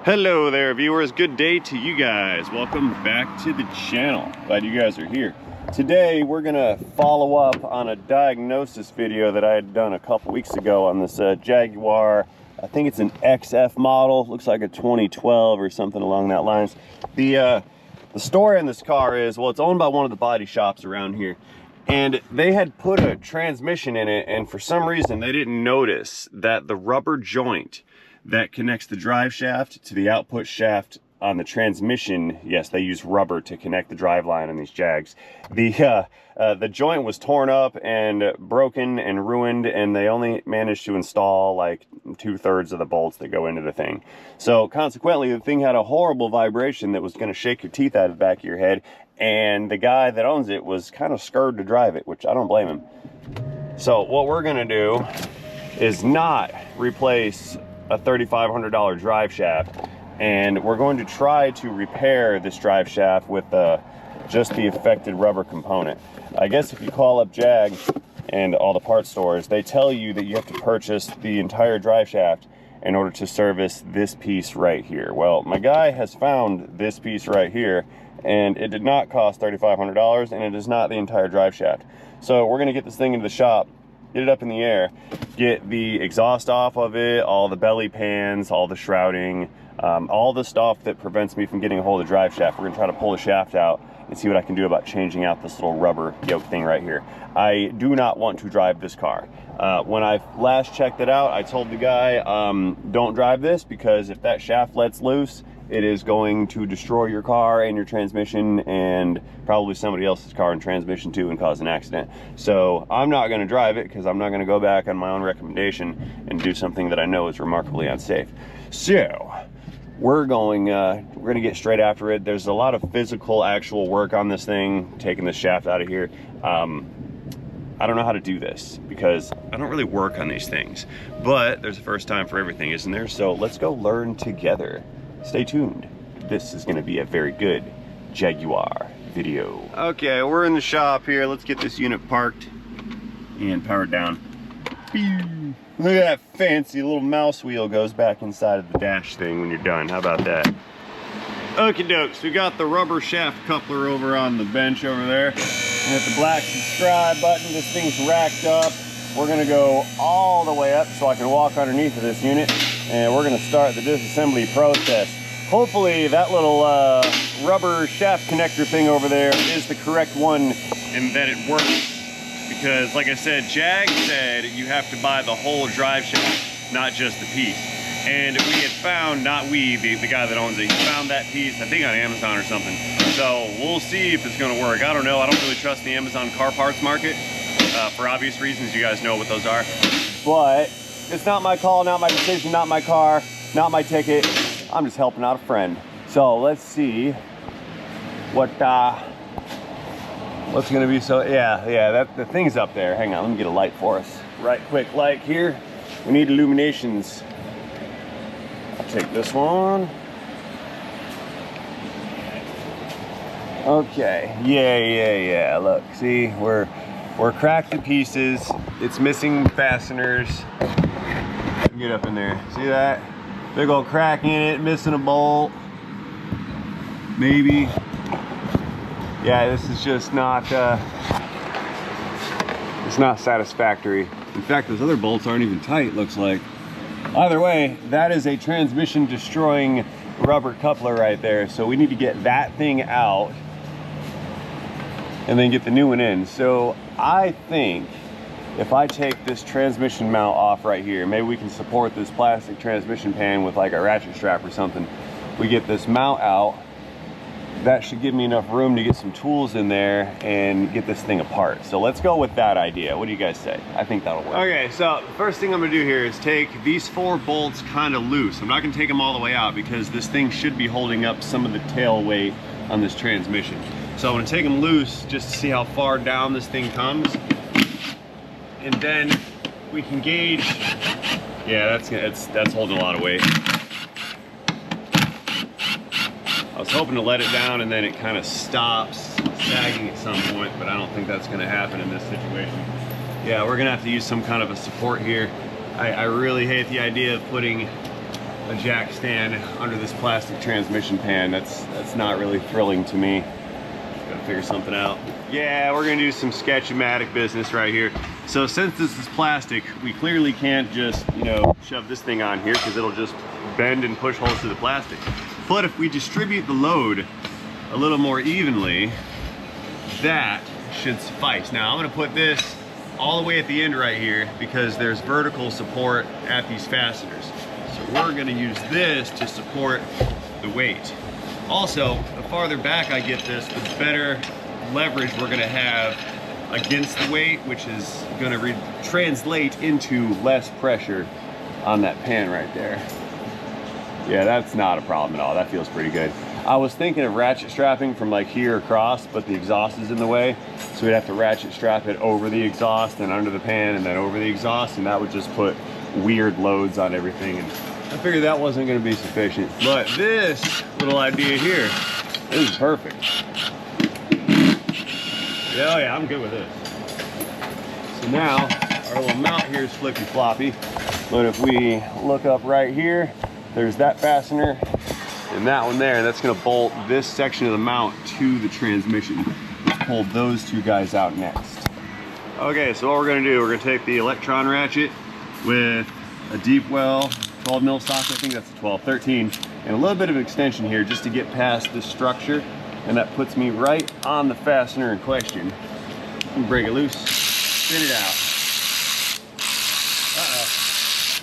Hello there viewers, good day to you guys. Welcome back to the channel. Glad you guys are here. Today we're gonna follow up on a diagnosis video that I had done a couple weeks ago on this Jaguar. I think it's an XF model, looks like a 2012 or something along that lines. The story on this car is, well, it's owned by one of the body shops around here, and they had put a transmission in it, and for some reason they didn't notice that the rubber joint that connects the drive shaft to the output shaft on the transmission, yes, they use rubber to connect the drive line on these Jags. The joint was torn up and broken and ruined, and they only managed to install like 2/3 of the bolts that go into the thing. So consequently, the thing had a horrible vibration that was going to shake your teeth out of the back of your head, and the guy that owns it was kind of scared to drive it, which I don't blame him. So what we're going to do is not replace a $3,500 drive shaft, and we're going to try to repair this drive shaft with just the affected rubber component. I guess if you call up Jag and all the parts stores, they tell you that you have to purchase the entire drive shaft in order to service this piece right here. Well, my guy has found this piece right here, and it did not cost $3,500, and it is not the entire drive shaft. So we're going to get this thing into the shop, get it up in the air, get the exhaust off of it, all the belly pans, all the shrouding, all the stuff that prevents me from getting a hold of the drive shaft. We're gonna try to pull the shaft out and see what I can do about changing out this little rubber yoke thing right here. I do not want to drive this car. When I last checked it out, I told the guy, don't drive this, because if that shaft lets loose, it is going to destroy your car and your transmission, and probably somebody else's car and transmission too, and cause an accident. So I'm not going to drive it, because I'm not going to go back on my own recommendation and do something that I know is remarkably unsafe. So we're going to get straight after it. There's a lot of physical actual work on this thing, taking the shaft out of here. I don't know how to do this because I don't really work on these things, but there's a first time for everything, isn't there? So let's go learn together. Stay tuned. This is going to be a very good Jaguar video. Okay, we're in the shop here. Let's get this unit parked and powered down. Look at that fancy little mouse wheel goes back inside of the dash thing when you're done. How about that? Okie dokes, we got the rubber shaft coupler over on the bench over there. We hit the black subscribe button. This thing's racked up. We're gonna go all the way up so I can walk underneath of this unit, and we're gonna start the disassembly process. Hopefully that little rubber shaft connector thing over there is the correct one and that it works. Because like I said, Jag said you have to buy the whole drive shaft, not just the piece. And we had found, not we, the guy that owns it, he found that piece, I think on Amazon or something. So we'll see if it's gonna work. I don't know, I don't really trust the Amazon car parts market for obvious reasons. You guys know what those are. But it's not my call, not my decision, not my car, not my ticket. I'm just helping out a friend. So let's see what's gonna be. So yeah, the thing's up there. Hang on, let me get a light for us. Right quick light here. We need illuminations. I'll take this one. Okay, yeah. Look, see, we're cracked to pieces. It's missing fasteners. Get up in there. See that? Big old crack in it, missing a bolt. Maybe. Yeah, this is just not, it's not satisfactory. In fact, those other bolts aren't even tight, looks like. Either way, that is a transmission destroying rubber coupler right there. So we need to get that thing out and then get the new one in. So I think if I take this transmission mount off right here, maybe we can support this plastic transmission pan with like a ratchet strap or something. We get this mount out. That should give me enough room to get some tools in there and get this thing apart. So let's go with that idea. What do you guys say? I think that'll work. Okay, so the first thing I'm gonna do here is take these 4 bolts kind of loose. I'm not gonna take them all the way out because this thing should be holding up some of the tail weight on this transmission. So I'm gonna take them loose just to see how far down this thing comes. And then we can gauge. Yeah, that's holding a lot of weight. I was hoping to let it down and then it kind of stops sagging at some point, but I don't think that's going to happen in this situation. Yeah, we're going to have to use some kind of a support here. I really hate the idea of putting a jack stand under this plastic transmission pan. That's not really thrilling to me. Gotta figure something out. Yeah, we're gonna do some sketch-o-matic business right here. So since this is plastic, we clearly can't just, you know, shove this thing on here because it'll just bend and push holes through the plastic. But if we distribute the load a little more evenly, that should suffice. Now I'm gonna put this all the way at the end right here because there's vertical support at these fasteners. So we're gonna use this to support the weight. Also, the farther back I get this, the better leverage we're gonna have against the weight, which is gonna translate into less pressure on that pan right there. Yeah, that's not a problem at all. That feels pretty good. I was thinking of ratchet strapping from like here across, but the exhaust is in the way. So we'd have to ratchet strap it over the exhaust and under the pan and then over the exhaust, and that would just put weird loads on everything. And I figured that wasn't gonna be sufficient. But this little idea here, this is perfect. Oh yeah, I'm good with this. So now, our little mount here is flippy floppy, but if we look up right here, there's that fastener and that one there. That's gonna bolt this section of the mount to the transmission. Let's pull those two guys out next. Okay, so what we're gonna do, we're gonna take the electron ratchet with a deep well, 12 mil socket, I think that's a 12, 13, and a little bit of extension here just to get past this structure. And that puts me right on the fastener in question. Break it loose, spin it out. Uh-oh,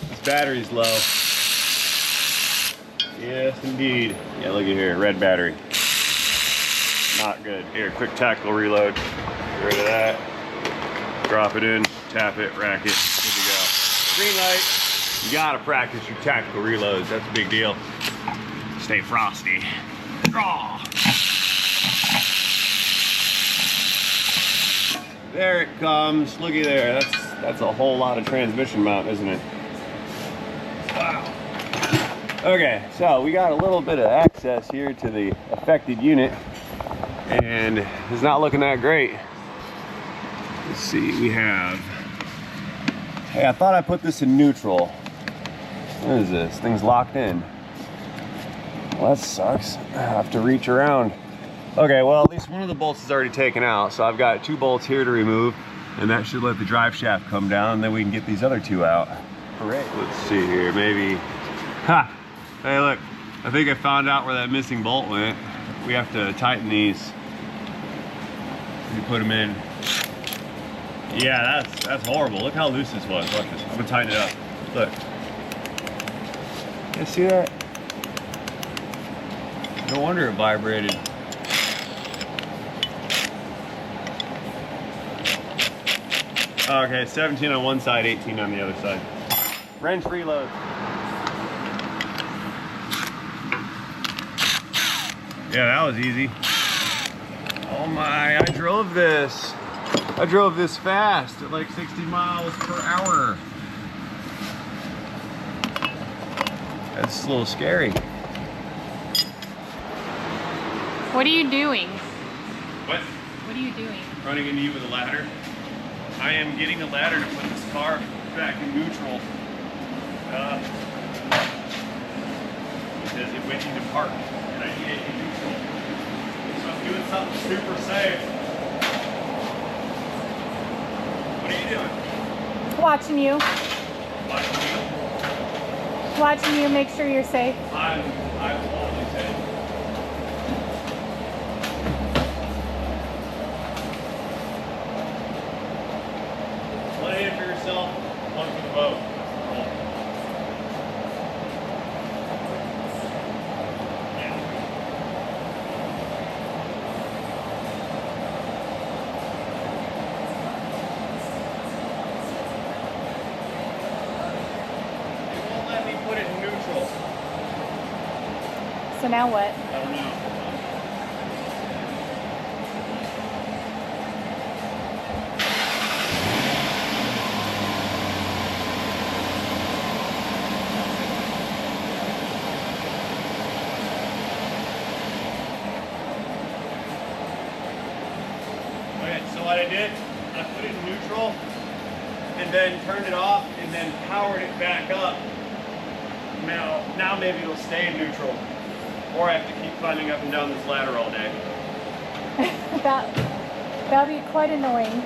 this battery's low. Yes, indeed. Yeah, look at here, red battery. Not good. Here, quick tactical reload. Get rid of that. Drop it in, tap it, rack it, good to go. Green light. You gotta practice your tactical reloads. That's a big deal. Stay frosty. Draw. There it comes. Looky there. That's a whole lot of transmission mount, isn't it? Wow. Okay, so we got a little bit of access here to the affected unit, and it's not looking that great. Let's see, we have. Hey, I thought I put this in neutral. What is this? Thing's locked in. Well, that sucks. I have to reach around. Okay, well, at least one of the bolts is already taken out, so I've got 2 bolts here to remove, and that should let the drive shaft come down, and then we can get these other 2 out. Great. Let's see here, maybe. Ha! Hey, look, I think I found out where that missing bolt went. We have to tighten these. You put them in. Yeah, that's horrible. Look how loose this was. Watch this. I'm gonna tighten it up. Look. You see that? No wonder it vibrated. Okay, 17 on one side, 18 on the other side. Wrench reload. Yeah, that was easy. Oh my, I drove this. I drove this fast at like 60 miles per hour. That's a little scary. What are you doing? What? What are you doing? Running into you with a ladder. I am getting a ladder to put this car back in neutral. Because it went into park, and I need it in neutral. So I'm doing something super safe. What are you doing? Watching you. Watching you? Watching you, make sure you're safe. I'm always safe. One hand for yourself, one for the boat. Roll. Yeah. It won't let me put it in neutral. So now what? I don't know. So what I did, I put it in neutral and then turned it off and then powered it back up Now maybe it'll stay in neutral. Or I have to keep climbing up and down this ladder all day. That'll be quite annoying.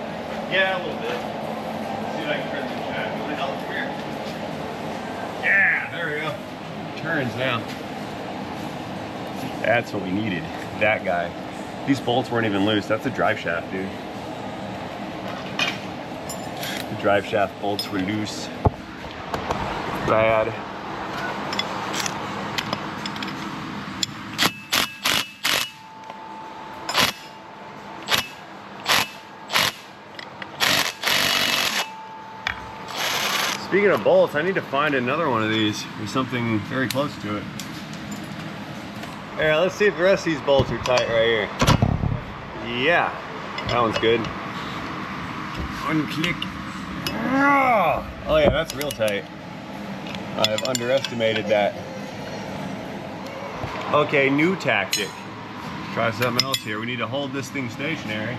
Yeah, a little bit. Let's see if I can turn this back. Will it help here? Yeah, there we go. Turns now. That's what we needed. That guy. These bolts weren't even loose. That's a drive shaft, dude. The drive shaft bolts were loose. Bad. Speaking of bolts, I need to find another one of these or something very close to it. Here, let's see if the rest of these bolts are tight right here. Yeah, that one's good. Unclick. Oh yeah, that's real tight. I've underestimated that. Okay, new tactic. Try something else here. We need to hold this thing stationary.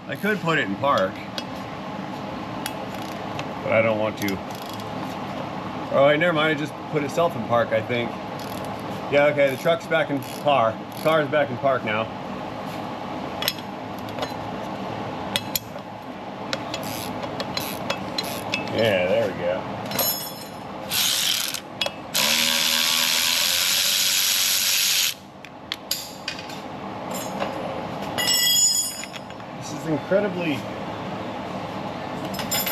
I could put it in park, but I don't want to. Oh wait, never mind, I just put itself in park, I think. Yeah, okay, the truck's back in car. The car's back in park now. Yeah, there we go. This is incredibly,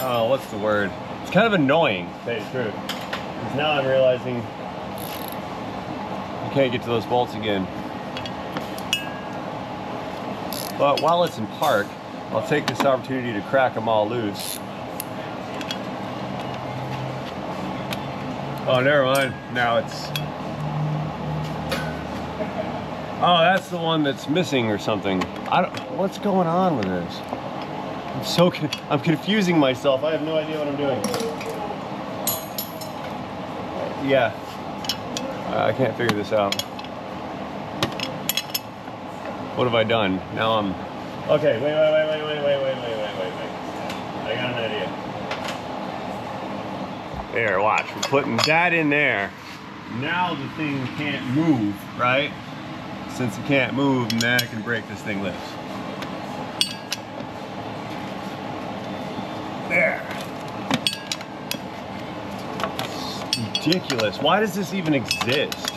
oh, what's the word? It's kind of annoying, to tell you the truth. Because now I'm realizing I can't get to those bolts again. But while it's in park, I'll take this opportunity to crack them all loose. Oh, never mind. Now it's... Oh, that's the one that's missing or something. What's going on with this? I'm confusing myself. I have no idea what I'm doing. Yeah. I can't figure this out. What have I done? Now I'm... Okay, wait. I got an idea. There, watch. We're putting that in there. Now the thing can't move, right? Since it can't move, now I can break this thing loose. There. It's ridiculous. Why does this even exist?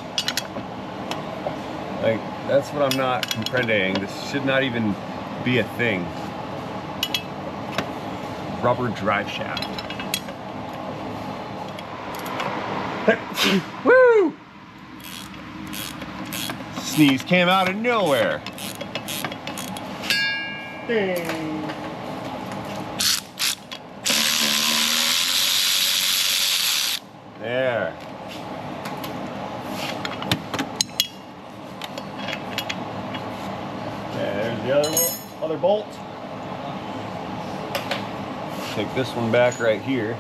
Like, that's what I'm not comprehending. This should not even be a thing. Rubber drive shaft. Woo! Sneeze came out of nowhere. Ding. There. Okay, there's the other bolt. Take this one back right here.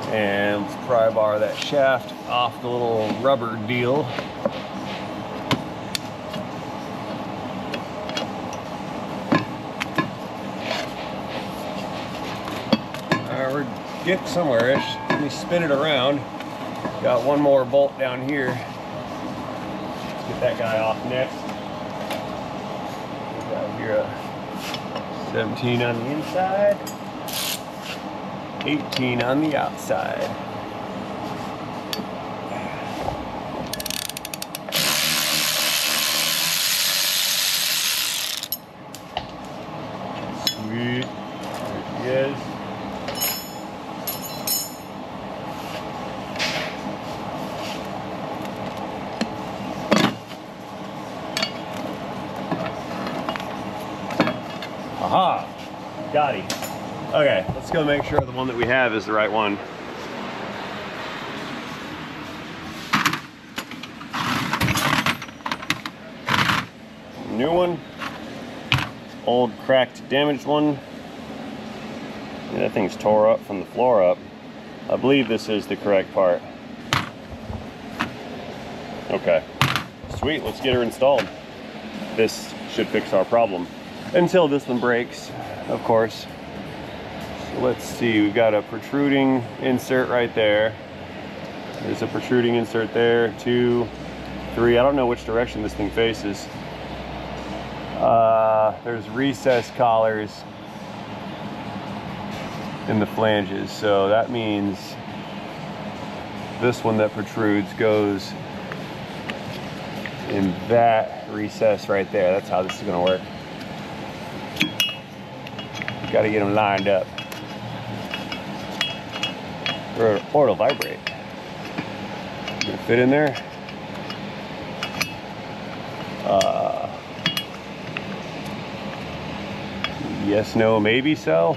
And let's pry bar that shaft off the little rubber deal. We're getting somewhere-ish. Let me spin it around. Got one more bolt down here. Let's get that guy off next. Got here a 17 on the inside. 18 on the outside. Sweet. There she is. Aha! Got him. Okay, let's go make sure the one that we have is the right one. New one. Old, cracked, damaged one. Yeah, that thing's tore up from the floor up. I believe this is the correct part. Okay. Sweet, let's get her installed. This should fix our problem. Until this one breaks, of course. let's see, we've got a protruding insert right there. There's a protruding insert there, 2, 3. I don't know which direction this thing faces. There's recessed collars in the flanges, so that means this one that protrudes goes in that recess right there. That's how this is gonna work. You gotta get them lined up, or it'll vibrate. Gonna fit in there. Yes, no, maybe so.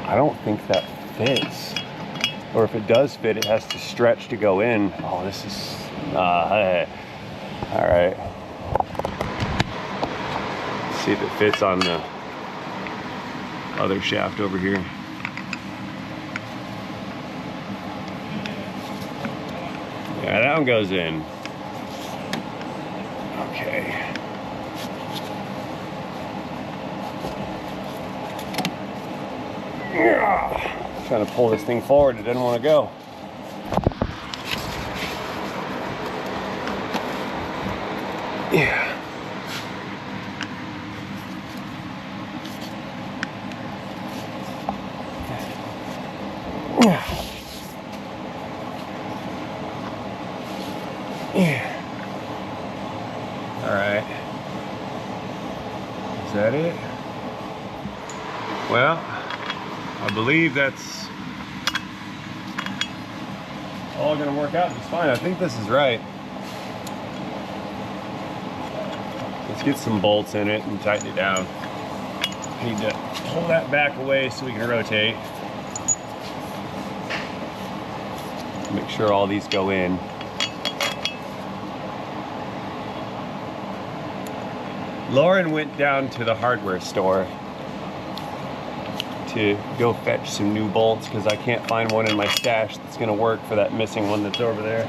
I don't think that fits. Or if it does fit, it has to stretch to go in. Oh, this is, all right. Let's see if it fits on the other shaft over here. Yeah, that one goes in. Okay. Trying to pull this thing forward, it didn't want to go. Yeah. Yeah. All right. Is that it? Well, I believe that's all gonna work out just fine. I think this is right. Let's get some bolts in it and tighten it down. Need to pull that back away so we can rotate. Make sure all these go in. Lauren went down to the hardware store to go fetch some new bolts because I can't find one in my stash that's going to work for that missing one that's over there.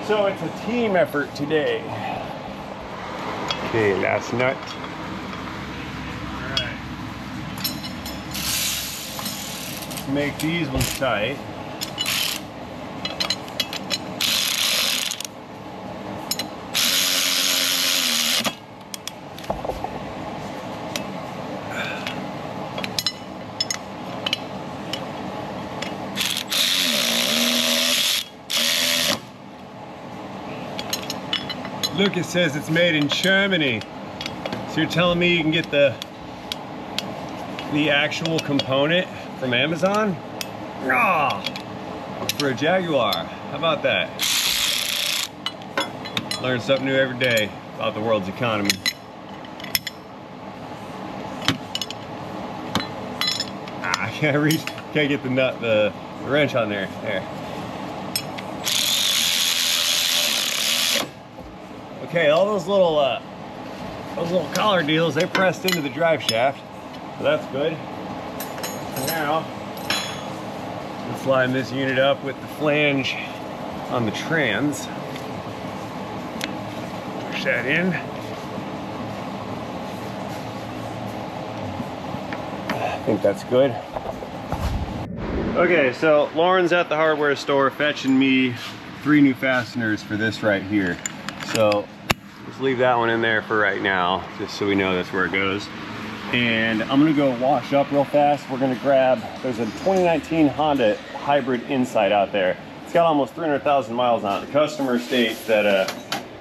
So it's a team effort today. Okay, last nut. All right. Make these ones tight. Look, it says it's made in Germany. So you're telling me you can get the actual component from Amazon? Ah, for a Jaguar. How about that? Learn something new every day about the world's economy. Ah, I can't reach, can't get the nut, the wrench on there. There. Okay, all those little collar deals, they pressed into the drive shaft, so that's good. Now, let's line this unit up with the flange on the trans. Push that in. I think that's good. Okay, so Lauren's at the hardware store fetching me 3 new fasteners for this right here. So let's leave that one in there for right now, just so we know that's where it goes. And I'm gonna go wash up real fast. We're gonna grab, there's a 2019 Honda hybrid Insight out there. It's got almost 300,000 miles on it. The customer states that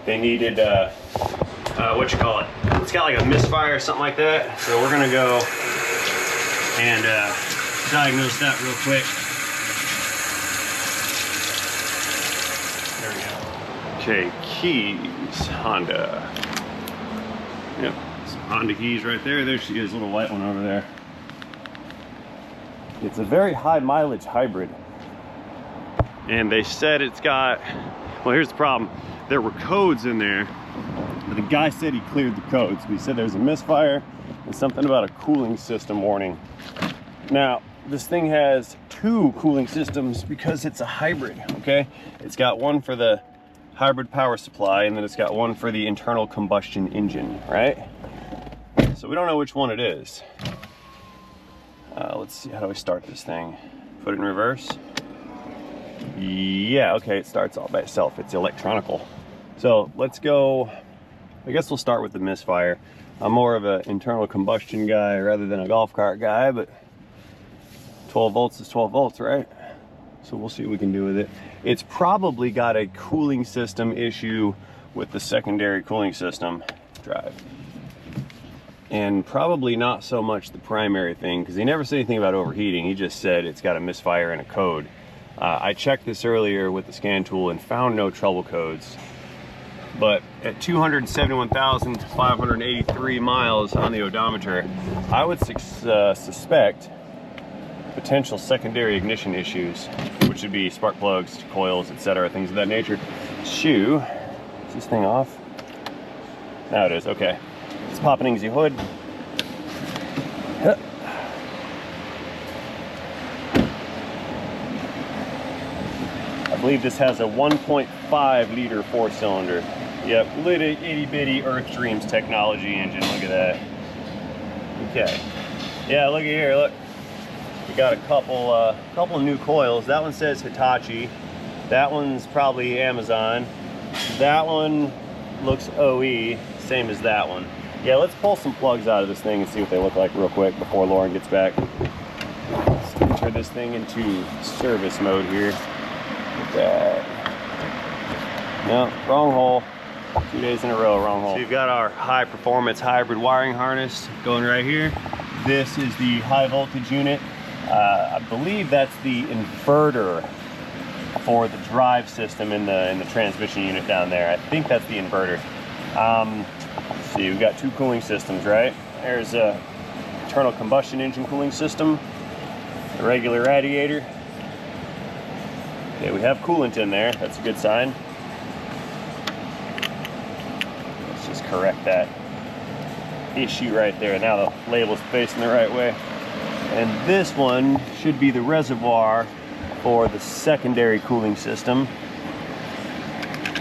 they needed, what you call it? It's got like a misfire or something like that. So we're gonna go and diagnose that real quick. There we go. Okay, keys, Honda. Yep, some Honda keys right there. There she is, a little white one over there. It's a very high mileage hybrid. And they said it's got, well, here's the problem. There were codes in there, but the guy said he cleared the codes. But he said there's a misfire and something about a cooling system warning. Now, this thing has 2 cooling systems because it's a hybrid, okay? It's got one for the hybrid power supply, and then it's got one for the internal combustion engine, right? So we don't know which one it is. Let's see, how do I start this thing? Put it in reverse. Yeah, okay, it starts all by itself. It's electronical. So let's go, I guess we'll start with the misfire. I'm more of an internal combustion guy rather than a golf cart guy, but 12 volts is 12 volts, right? So we'll see what we can do with it. It's probably got a cooling system issue with the secondary cooling system drive. And probably not so much the primary thing, because he never said anything about overheating. He just said it's got a misfire in a code. I checked this earlier with the scan tool and found no trouble codes. But at 271,583 miles on the odometer, I would suspect potential secondary ignition issues, which would be spark plugs, coils, etc., things of that nature. Shoo, is this thing off? Now it is, okay. Let's pop an Ingsy hood. I believe this has a 1.5 liter 4-cylinder. Yep, little itty bitty Earth Dreams technology engine. Look at that. Okay. Yeah, look at here. Look, we got a couple new coils. That one says Hitachi. That one's probably Amazon. That one looks OE, same as that one. Yeah, let's pull some plugs out of this thing and see what they look like real quick before Lauren gets back. Let's enter this thing into service mode here. Look at that. No, wrong hole. 2 days in a row, wrong hole. So you've got our high performance hybrid wiring harness going right here. This is the high voltage unit. I believe that's the inverter for the drive system in the transmission unit down there. I think that's the inverter. Let's see, we've got two cooling systems, right? There's a internal combustion engine cooling system, a regular radiator. Okay, we have coolant in there. That's a good sign. Let's just correct that issue right there. Now the label's facing the right way. And this one should be the reservoir for the secondary cooling system.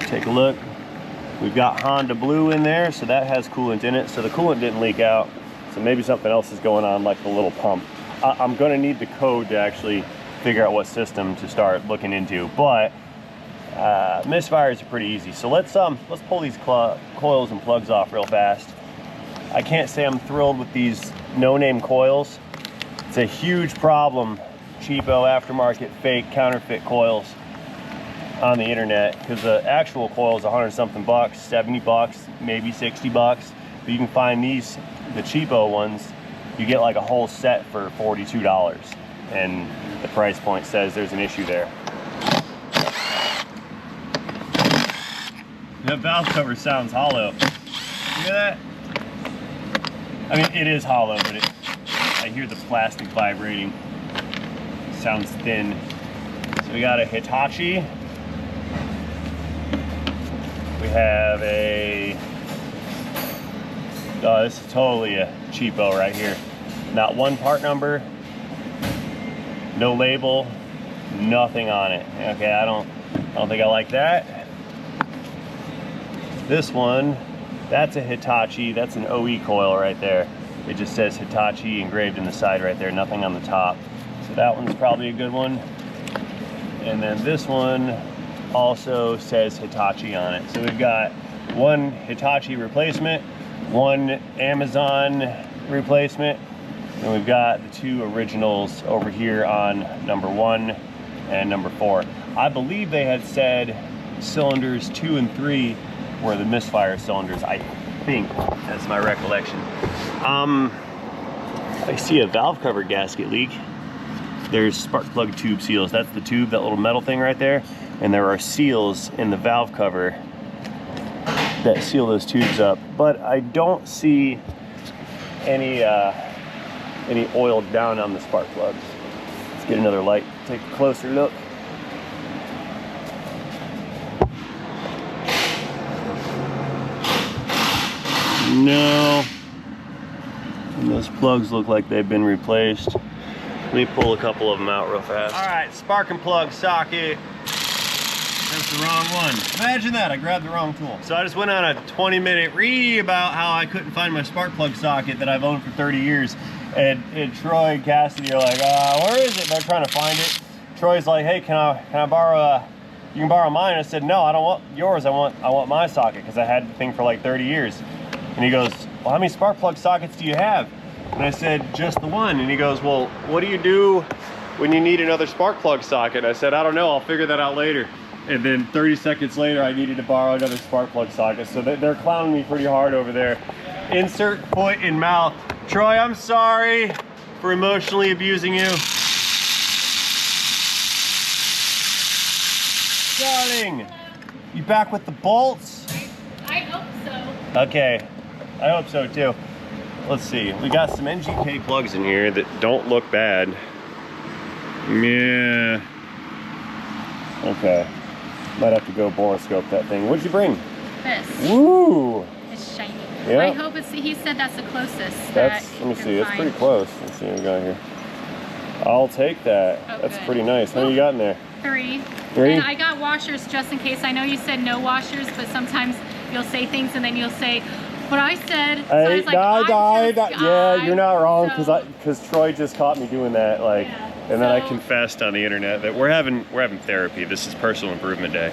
Take a look. We've got Honda Blue in there, so that has coolant in it. So the coolant didn't leak out. So maybe something else is going on, like the little pump. I'm gonna need the code to actually figure out what system to start looking into. But misfires are pretty easy. So let's pull these coils and plugs off real fast. I can't say I'm thrilled with these no-name coils. It's a huge problem, cheapo, aftermarket, fake, counterfeit coils on the internet, because the actual coil is 100-something bucks, 70 bucks, maybe 60 bucks. But you can find these, the cheapo ones, you get like a whole set for $42. And the price point says there's an issue there. That valve cover sounds hollow. You hear that? I mean, it is hollow, but I hear the plastic vibrating. Sounds thin. So we got a Hitachi. We have a, oh, this is totally a cheapo right here. Not one part number, no label, nothing on it. Okay, I don't think I like that. This one, that's a Hitachi, that's an OE coil right there. It just says Hitachi engraved in the side right there, nothing on the top. So that one's probably a good one. And then this one also says Hitachi on it. So we've got one Hitachi replacement, one Amazon replacement, and we've got the two originals over here on number 1 and number 4. I believe they had said cylinders 2 and 3 were the misfire cylinders. I think that's my recollection. I see a valve cover gasket leak. There's spark plug tube seals. That's the tube, that little metal thing right there. And there are seals in the valve cover that seal those tubes up. But I don't see any oil down on the spark plugs. Let's get another light, take a closer look. No. And those plugs look like they've been replaced. Let me pull a couple of them out real fast. All right, spark and plug socket. That's the wrong one. Imagine that, I grabbed the wrong tool. So I just went on a 20-minute read about how I couldn't find my spark plug socket that I've owned for 30 years. And Troy and Cassidy are like, where is it? And they're trying to find it. Troy's like, hey, can I borrow, you can borrow mine. I said, no, I don't want yours. I want my socket, because I had the thing for like 30 years. And he goes, well, how many spark plug sockets do you have? And I said, just the one. And he goes, well, what do you do when you need another spark plug socket? I said, I don't know, I'll figure that out later. And then 30 seconds later, I needed to borrow another spark plug socket. So they're clowning me pretty hard over there. Insert foot in mouth. Troy, I'm sorry for emotionally abusing you. Darling, you back with the bolts? I hope so. Okay, I hope so too. Let's see, we got some NGK plugs in here that don't look bad. Yeah. Okay. Might have to go boroscope that thing. What'd you bring? This. Woo! It's shiny. Yeah. I hope it's, he said that's the closest. That's, let me see, it's pretty close. Let's see what we got here. I'll take that. Oh, that's good. pretty nice. How many you got in there? 3. 3? And I got washers just in case. I know you said no washers, but sometimes you'll say things and then you'll say, but I said, so I was like, yeah, you're not wrong, so, because Troy just caught me doing that, like, yeah, and then I so- confessed on the internet that we're having therapy. This is personal improvement day.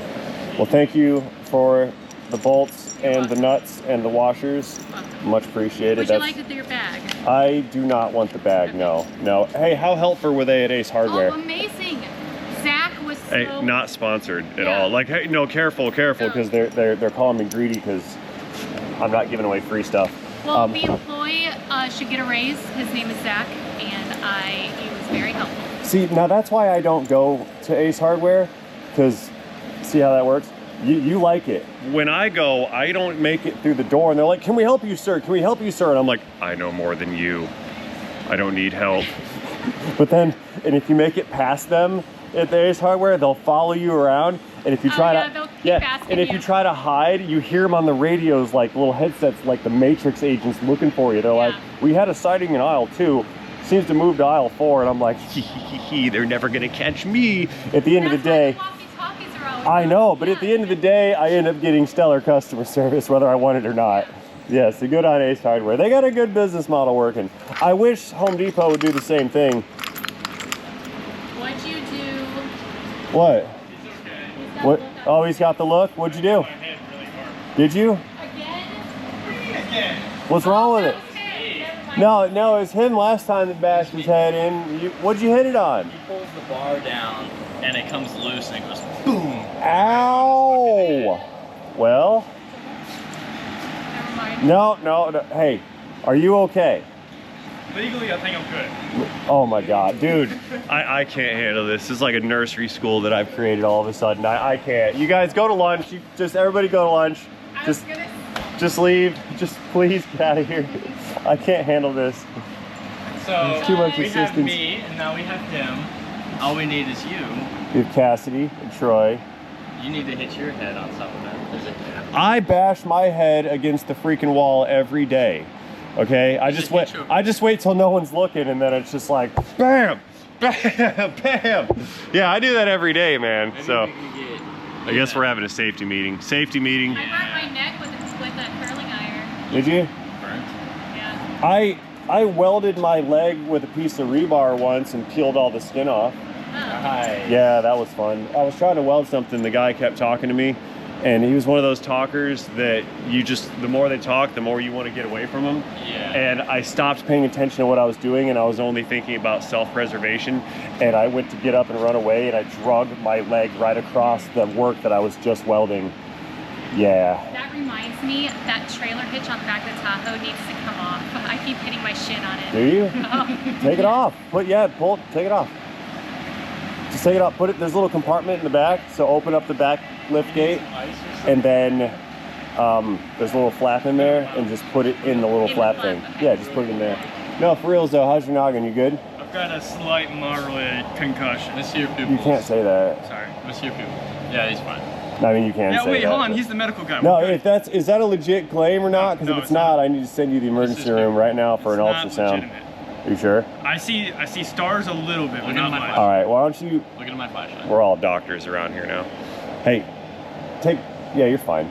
Well, thank you for the bolts and the nuts and the washers. Much appreciated. Would you like to do your bag? I do not want the bag. No. Hey, how helpful were they at Ace Hardware? Oh, amazing! Zach was so... Hey, not sponsored at Yeah. all. Like, hey, no, careful, because they're calling me greedy because I'm not giving away free stuff. Well, the employee should get a raise. His name is Zach, and he was very helpful. See, now that's why I don't go to Ace Hardware, because see how that works? You like it. When I go, I don't make it through the door, and they're like, can we help you, sir? Can we help you, sir? And I'm like, I know more than you. I don't need help. But then, and if you make it past them at the Ace Hardware, they'll follow you around, and if you try if you try to hide, you hear them on the radios, like little headsets, like the Matrix agents looking for you. They're like, we had a sighting in aisle 2. Seems to move to aisle 4, and I'm like, they're never gonna catch me. At the end of the day, I know, but at the end of the day, I end up getting stellar customer service, whether I want it or not. Yeah, so good on Ace Hardware. They got a good business model working. I wish Home Depot would do the same thing. What'd you do? What? What? Oh, he's got the look? What'd you do? Did you? Again? What's wrong with it? No, it was him last time that bashed his head in. What'd you hit it on? He pulls the bar down and it comes loose and it goes boom. Ow! Well, Never mind. no. Hey, are you okay? Legally, I think I'm good. Oh my God, dude. I can't handle this. This is like a nursery school that I've created all of a sudden. I can't. You guys go to lunch. Everybody go to lunch. Just leave. Just please get out of here. I can't handle this. So There's too much we have assistance. me, and now we have him. All we need is you. We have Cassidy and Troy. You need to hit your head on top of that. I bash my head against the freaking wall every day. Okay, I just wait till no one's looking, and then it's just like bam, bam, bam. Yeah, I do that every day, man. So I guess we're having a safety meeting. Safety meeting. I burnt my neck with a curling iron. Did you? Burnt? Yeah. I welded my leg with a piece of rebar once and peeled all the skin off. Hi. Yeah, that was fun. I was trying to weld something. The guy kept talking to me, and he was one of those talkers that the more they talk, the more you want to get away from them. Yeah. And I stopped paying attention to what I was doing, and I was only thinking about self-preservation. And I went to get up and run away, and I drug my leg right across the work that I was just welding. Yeah. That reminds me, that trailer hitch on the back of the Tahoe needs to come off. I keep hitting my shin on it. Do you? Oh. Take it off. Take it off. Just take it off. There's a little compartment in the back, so open up the back lift gate, and then there's a little flap in there, and just put it in the little flap thing. Yeah, just put it in there. No, for reals though, how's your noggin? You good? I've got a slight moderate concussion. Let's see your pupils. You can't say that. Sorry. Let's see your pupils. Yeah, he's fine. I mean, you can Yeah, say wait, that. hold on. He's the medical guy. No, We're good. is that a legit claim or not? Because No, if it's it's not. not, I need to send you the emergency room right now for an It's not ultrasound. legitimate. Are you sure? I see stars a little bit, but Look not at my much. flash. All right, why don't you... Look at my flashlight. We're all doctors around here now. Hey, yeah, you're fine.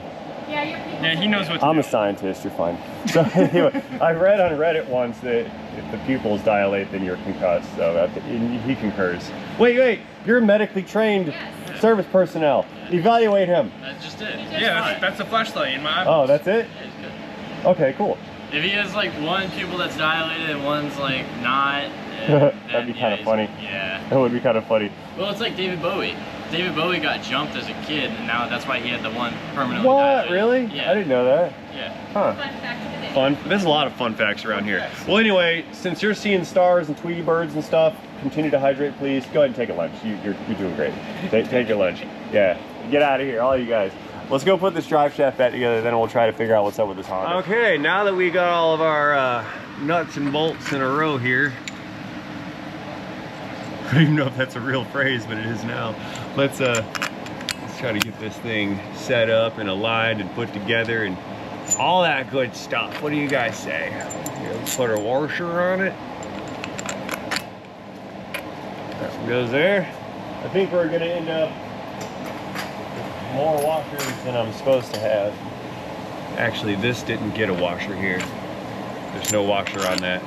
Yeah, your people. Yeah, he knows what to I'm do. a scientist, you're fine. So anyway, I read on Reddit once that if the pupils dilate, then you're concussed. So he concurs. Wait, you're medically trained Yes. service personnel. Evaluate him. That's just it. Yeah, that's a flashlight in my eye. Oh, that's it? Yeah, he's good. Okay, cool. If he has like one pupil that's dilated and one's like not, That'd be kind of funny. Yeah. That would be kind of funny. Well, it's like David Bowie. David Bowie got jumped as a kid, and now that's why he had the one permanently What? dilated. Really? Yeah. I didn't know that. Yeah. Huh. Fun fact of the day. Fun. There's a lot of fun facts around here. Well, anyway, since you're seeing stars and Tweety birds and stuff, continue to hydrate, please. Go ahead and take a lunch. You're doing great. Take your lunch. Yeah. Get out of here, all you guys. Let's go put this drive shaft back together, then we'll try to figure out what's up with this Honda. Okay, now that we got all of our nuts and bolts in a row here, I don't even know if that's a real phrase, but it is now. Let's try to get this thing set up and aligned and put together and all that good stuff. What do you guys say? Here, let's put a washer on it. That one goes there. I think we're gonna end up with more washers than I'm supposed to have. Actually, this didn't get a washer here. There's no washer on that.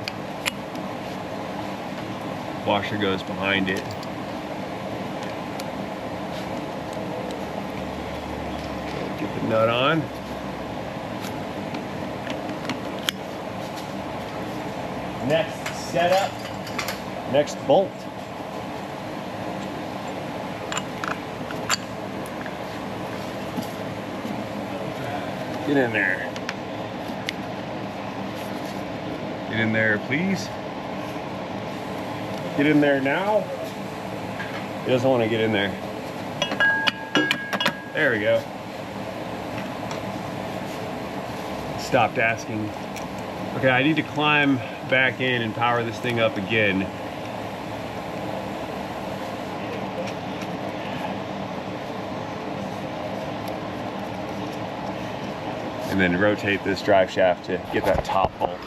Washer goes behind it. Get the nut on. Next setup, next bolt. Get in there. Get in there, please. Get in there now. He doesn't want to get in there. There we go. Stopped asking. Okay, I need to climb back in and power this thing up again. And then rotate this drive shaft to get that top bolt.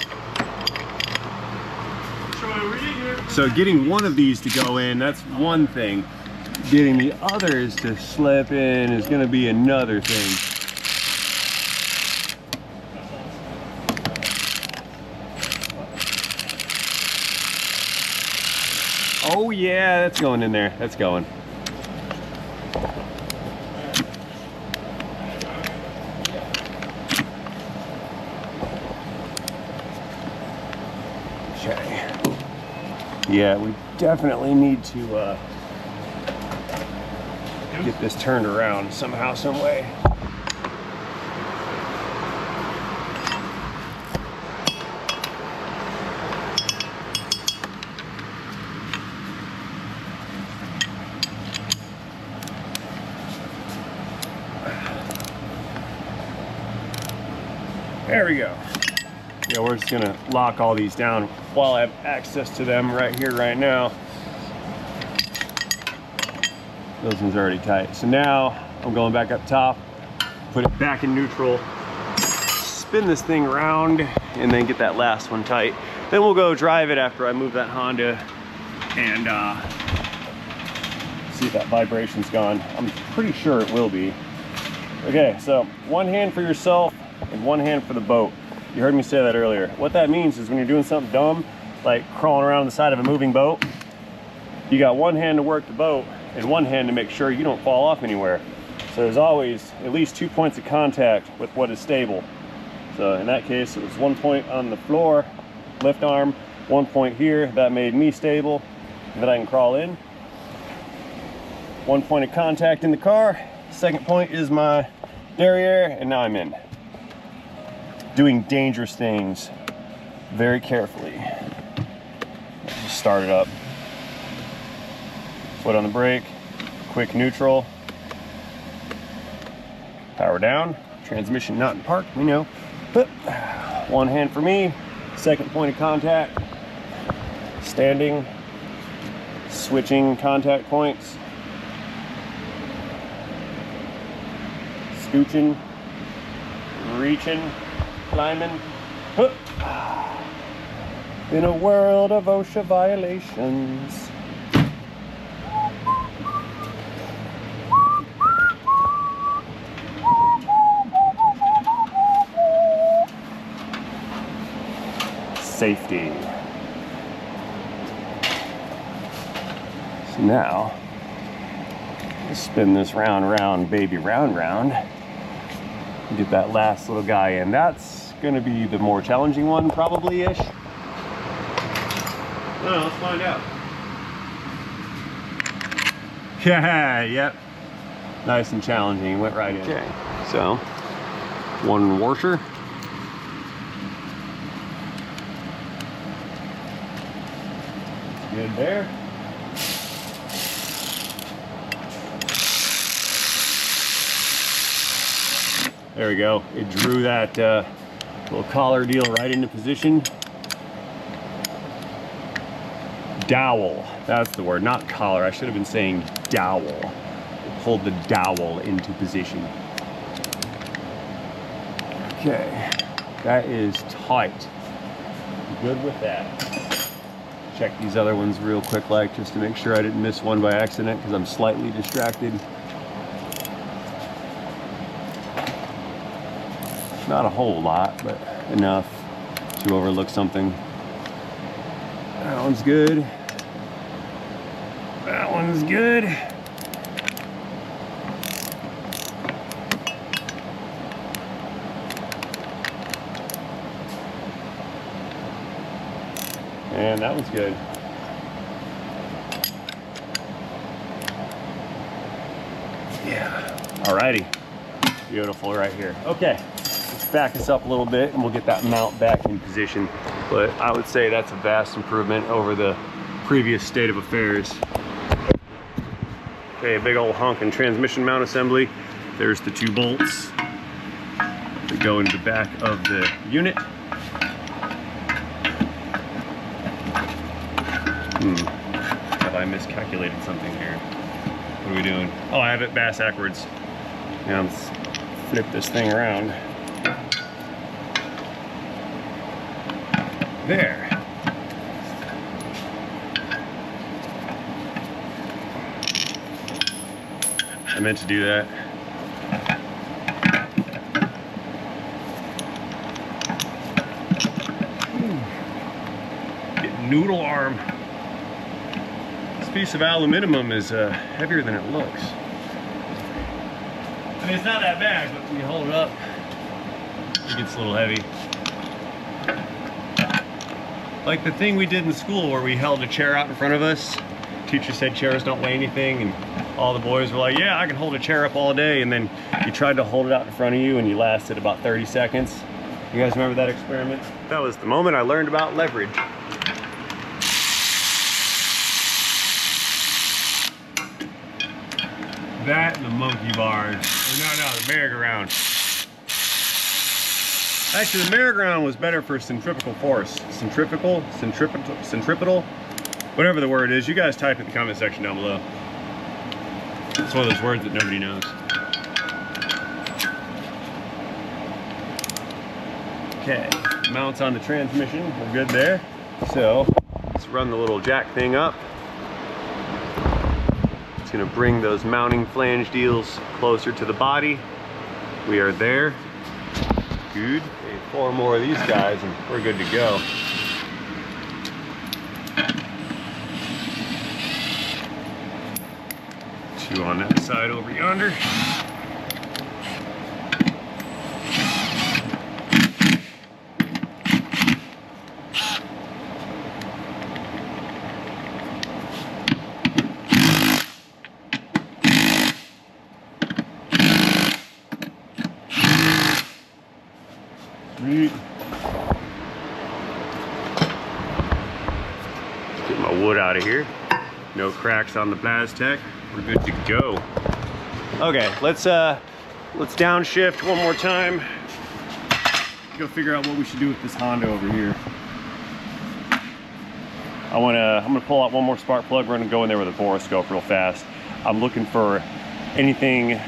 So getting one of these to go in, that's one thing. Getting the others to slip in is gonna be another thing. Oh yeah, that's going in there, that's going. Okay. Yeah, we definitely need to get this turned around somehow, some way. There we go. Yeah, we're just gonna lock all these down while I have access to them right here, right now. Those ones are already tight. So now I'm going back up top, put it back in neutral, spin this thing around, and then get that last one tight. Then we'll go drive it after I move that Honda and see if that vibration's gone. I'm pretty sure it will be. Okay, so one hand for yourself and one hand for the boat. You heard me say that earlier. What that means is when you're doing something dumb, like crawling around the side of a moving boat, you got one hand to work the boat and one hand to make sure you don't fall off anywhere. So there's always at least 2 points of contact with what is stable. So in that case, it was 1 point on the floor, lift arm, 1 point here. That made me stable, that I can crawl in. 1 point of contact in the car. Second point is my derriere, and now I'm in. Doing dangerous things very carefully. Just start it up. Foot on the brake, quick neutral. Power down. Transmission not in park, we know. But one hand for me. Second point of contact. Standing. Switching contact points. Scooching. Reaching. Climbing. In a world of OSHA violations. safety. So now, let's spin this round, baby, round. Get that last little guy in. That's gonna be the more challenging one, probably-ish. Oh, let's find out. Yeah, yep. Nice and challenging, went right in. Okay, so, one washer. Good there. There we go. It drew that little collar deal right into position. Dowel. That's the word, not collar. I should have been saying dowel. Hold the dowel into position. Okay. That is tight. Good with that. Check these other ones real quick, like, just to make sure I didn't miss one by accident, because I'm slightly distracted. Not a whole lot, but enough to overlook something. That one's good. That one's good. And that one's good. Yeah. Alrighty. Beautiful right here. Okay. Let's back us up a little bit and we'll get that mount back in position. But I would say that's a vast improvement over the previous state of affairs. Okay, a big old honking transmission mount assembly. There's the 2 bolts that go into the back of the unit. Have I miscalculated something here? What are we doing? Oh, I have it backwards. Now let's flip this thing around. There. I meant to do that. Get noodle arm. This piece of aluminum is heavier than it looks. I mean, it's not that bad, but when you hold it up, it gets a little heavy. Like the thing we did in school where we held a chair out in front of us. Teacher said chairs don't weigh anything, and all the boys were like, yeah, I can hold a chair up all day, and then you tried to hold it out in front of you and you lasted about 30 seconds. You guys remember that experiment? That was the moment I learned about leverage. That and the monkey bars. No, the merry-go-round. Actually, the merry-go-round was better for centrifugal force. Centrifugal, whatever the word is. You guys type in the comment section down below. It's one of those words that nobody knows. Okay, mounts on the transmission. We're good there. So, let's run the little jack thing up. It's gonna bring those mounting flange deals closer to the body. We are there. Good. Okay, 4 more of these guys and we're good to go. Two on that side over yonder. Sweet. Get my wood out of here. No cracks on the Blastech. We're good to go. Okay, let's downshift one more time. Go figure out what we should do with this Honda over here. I'm gonna pull out one more spark plug. We're gonna go in there with a borescope real fast. I'm looking for anything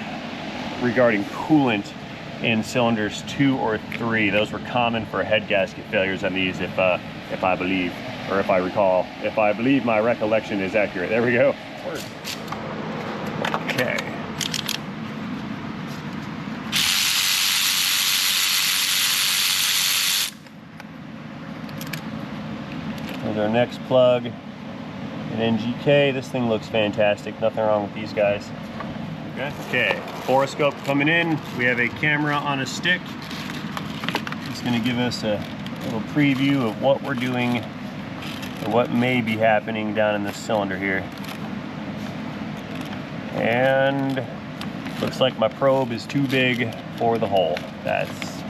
regarding coolant in cylinders 2 or 3. Those were common for head gasket failures on these, if I believe, or if I recall, if I believe my recollection is accurate. There we go. Okay. There's our next plug, an NGK. This thing looks fantastic. Nothing wrong with these guys. Okay, borescope coming in. We have a camera on a stick. It's going to give us a little preview of what we're doing or what may be happening down in this cylinder here. And looks like my probe is too big for the hole. That's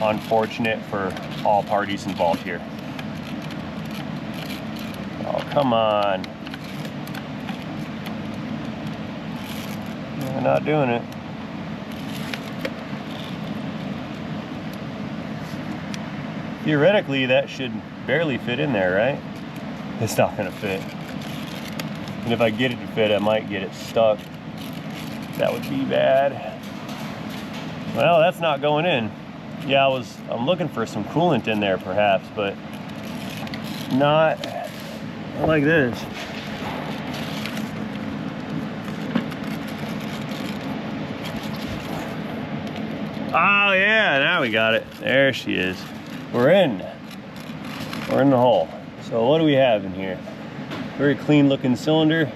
unfortunate for all parties involved here. Oh, come on. We're not doing it. Theoretically, that should barely fit in there, right? It's not gonna fit. And if I get it to fit, I might get it stuck. That would be bad. Well, that's not going in. Yeah, I'm looking for some coolant in there perhaps, but not like this. Oh yeah, now we got it. There she is. We're in the hole. So what do we have in here? Very clean looking cylinder.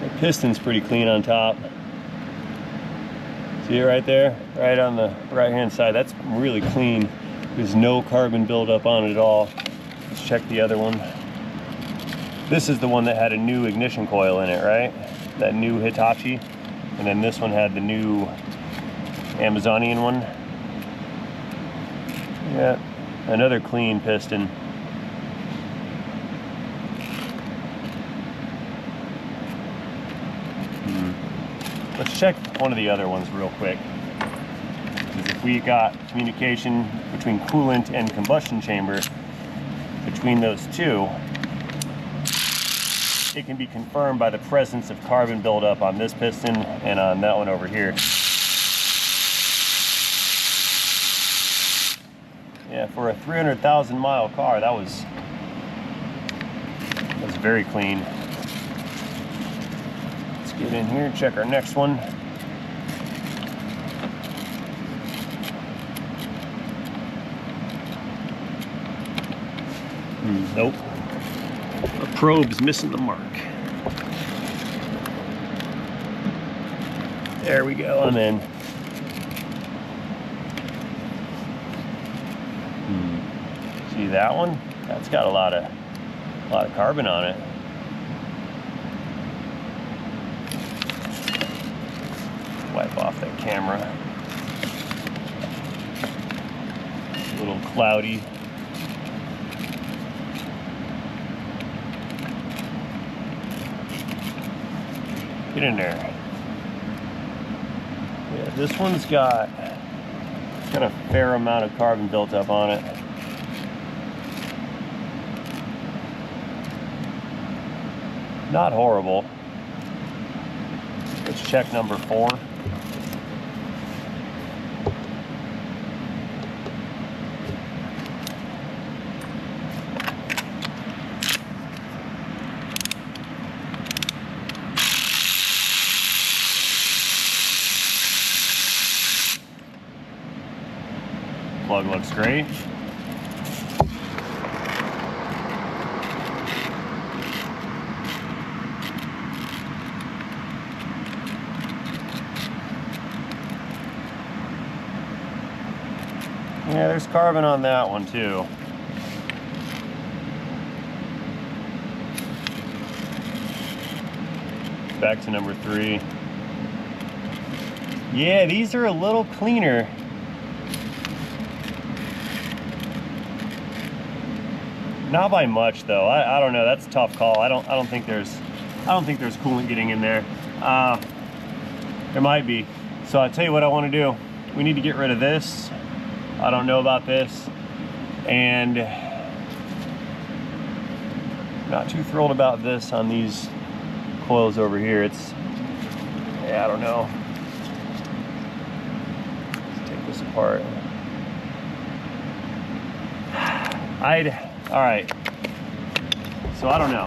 The piston's pretty clean on top. See it right there? Right on the right hand side. That's really clean. There's no carbon buildup on it at all. Let's check the other one. This is the one that had a new ignition coil in it, right? That new Hitachi. And then this one had the new Amazonian one. Yeah, another clean piston. Let's check one of the other ones real quick. Because if we got communication between coolant and combustion chamber, between those two, it can be confirmed by the presence of carbon buildup on this piston and on that one over here. Yeah, for a 300,000 mile car, that was very clean. Let's get in here and check our next one. Nope. The probe's missing the mark. There we go, and then see that one? That's got a lot of carbon on it. Wipe off that camera. It's a little cloudy. Get in there. Yeah, this one's got a fair amount of carbon built up on it. Not horrible. Let's check number 4. Plug looks great. Yeah, there's carbon on that one too. Back to number 3. Yeah, these are a little cleaner. Not by much though. I don't know. That's a tough call. I don't think there's coolant getting in there. There might be. So I'll tell you what I want to do. We need to get rid of this. I don't know about this, and not too thrilled about this on these coils over here. Yeah, I don't know. Let's take this apart. All right, so I don't know.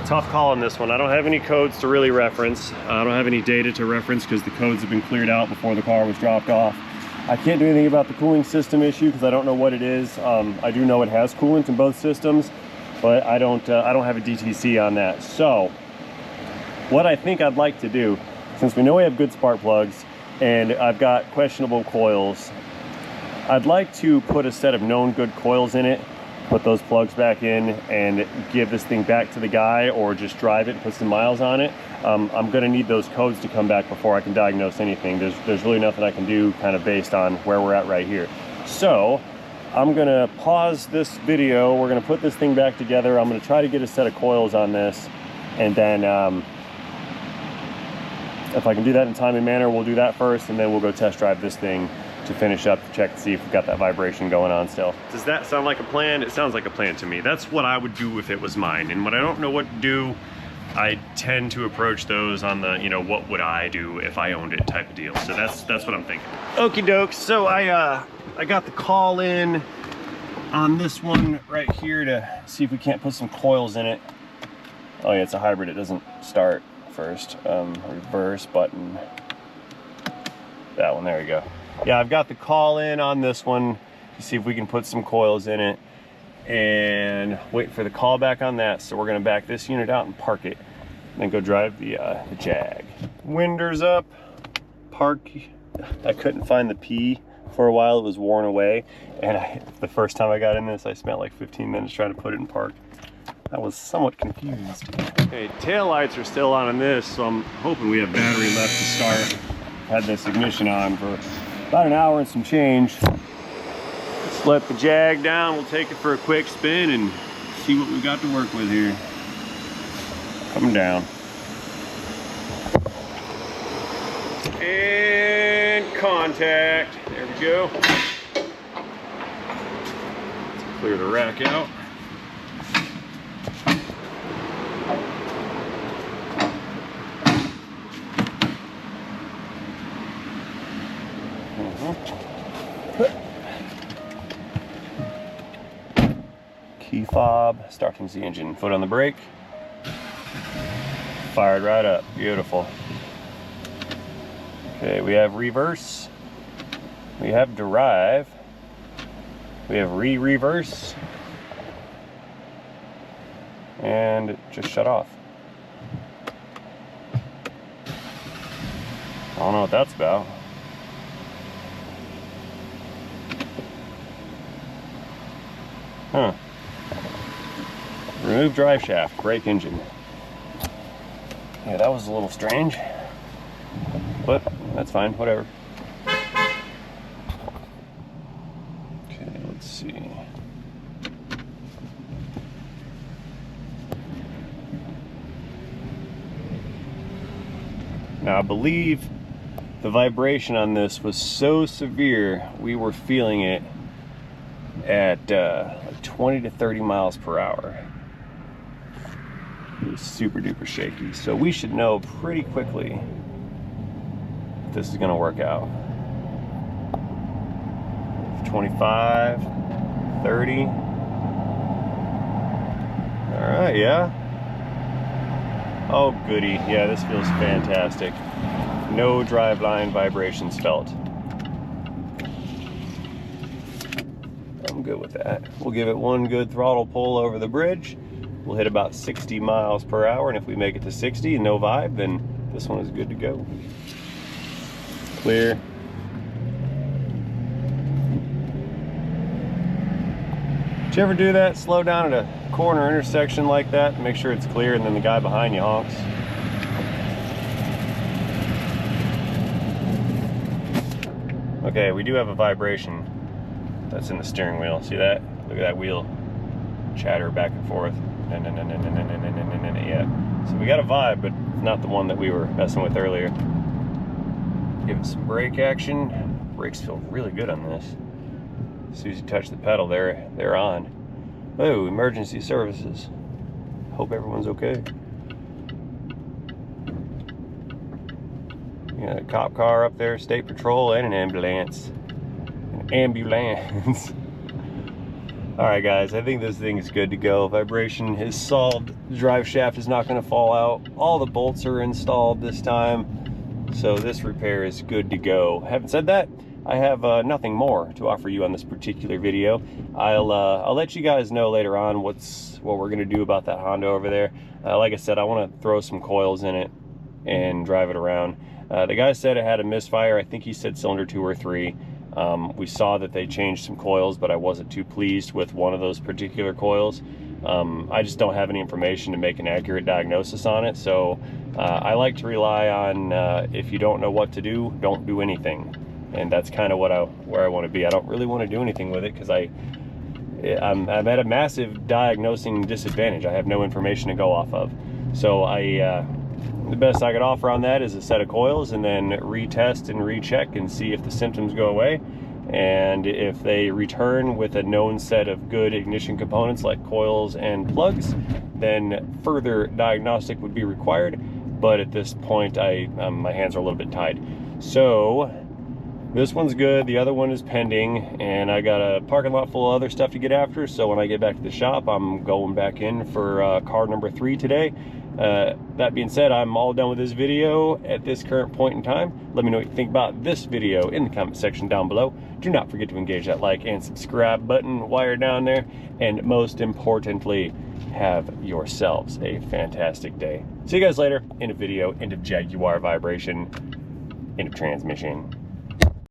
Tough call on this one. I don't have any codes to really reference. I don't have any data to reference because the codes have been cleared out before the car was dropped off. I can't do anything about the cooling system issue because I don't know what it is. I do know it has coolant in both systems, but I don't have a DTC on that. So what I think I'd like to do, since we know we have good spark plugs and I've got questionable coils, I'd like to put a set of known good coils in it, put those plugs back in, and give this thing back to the guy, or just drive it and put some miles on it. I'm gonna need those codes to come back before I can diagnose anything. There's really nothing I can do kind of based on where we're at right here. So I'm gonna pause this video. We're gonna put this thing back together. I'm gonna try to get a set of coils on this, and then if I can do that in a timely manner, we'll do that first, and then we'll go test drive this thing to finish up, to check and see if we've got that vibration going on still. Does that sound like a plan? It sounds like a plan to me. That's what I would do if it was mine. And when I don't know what to do, I tend to approach those on the, you know, what would I do if I owned it type of deal. So that's what I'm thinking. Okie doke. So I got the call in on this one right here to see if we can't put some coils in it. Oh yeah, it's a hybrid. It doesn't start first. Reverse button. That one, there you go. Yeah, I've got the call in on this one to see if we can put some coils in it, and wait for the call back on that. So we're gonna back this unit out and park it, and then go drive the Jag. Winders up, park. I couldn't find the P for a while. It was worn away, and the first time I got in this, I spent like 15 minutes trying to put it in park. I was somewhat confused. Okay, tail lights are still on this, so I'm hoping we have battery left to start. Had this ignition on for about an hour and some change. Let's let the Jag down. We'll take it for a quick spin and see what we've got to work with here. Coming down. And contact. There we go. Let's clear the rack out. Key fob, starting the engine, foot on the brake, fired right up, beautiful. Okay, we have reverse, we have drive, we have reverse, and it just shut off. I don't know what that's about. Huh. Remove drive shaft, brake engine. Yeah, that was a little strange, but that's fine, whatever. Okay, let's see. Now I believe the vibration on this was so severe, we were feeling it at like 20 to 30 miles per hour. It was super duper shaky. So we should know pretty quickly if this is gonna work out. 25, 30. All right, yeah. Oh goody, yeah, this feels fantastic. No driveline vibrations felt. I'm good with that. We'll give it one good throttle pull over the bridge. We'll hit about 60 miles per hour, and if we make it to 60 and no vibe, then this one is good to go. Clear. Did you ever do that? Slow down at a corner intersection like that and make sure it's clear, and then the guy behind you honks. Okay, we do have a vibration that's in the steering wheel. See that? Look at that wheel chatter back and forth. Yeah. So we got a vibe, but not the one that we were messing with earlier. Give it some brake action. Brakes feel really good on this. As soon as you touch the pedal, they're on. Oh, emergency services. Hope everyone's okay. You got a cop car up there, state patrol, and an ambulance. An ambulance. All right, guys, I think this thing is good to go. Vibration is solved. The drive shaft is not going to fall out. All the bolts are installed this time, so this repair is good to go. Having said that, I have nothing more to offer you on this particular video. I'll let you guys know later on what we're gonna do about that Honda over there. Like I said, I want to throw some coils in it and drive it around. The guy said it had a misfire. I think he said cylinder 2 or 3. We saw that they changed some coils, but I wasn't too pleased with one of those particular coils. I just don't have any information to make an accurate diagnosis on it, so I like to rely on if you don't know what to do, don't do anything. And that's kind of where I want to be. I don't really want to do anything with it because I'm at a massive diagnosing disadvantage. I have no information to go off of. So the best I could offer on that is a set of coils, and then retest and recheck and see if the symptoms go away. And if they return with a known set of good ignition components like coils and plugs, then further diagnostic would be required. But at this point, my hands are a little bit tied. So this one's good, the other one is pending, and I got a parking lot full of other stuff to get after. So when I get back to the shop, I'm going back in for car number 3 today. That being said, I'm all done with this video at this current point in time. Let me know what you think about this video in the comment section down below. Do not forget to engage that like and subscribe button while you're down there. And most importantly, have yourselves a fantastic day. See you guys later. End of video, end of Jaguar vibration, end of transmission.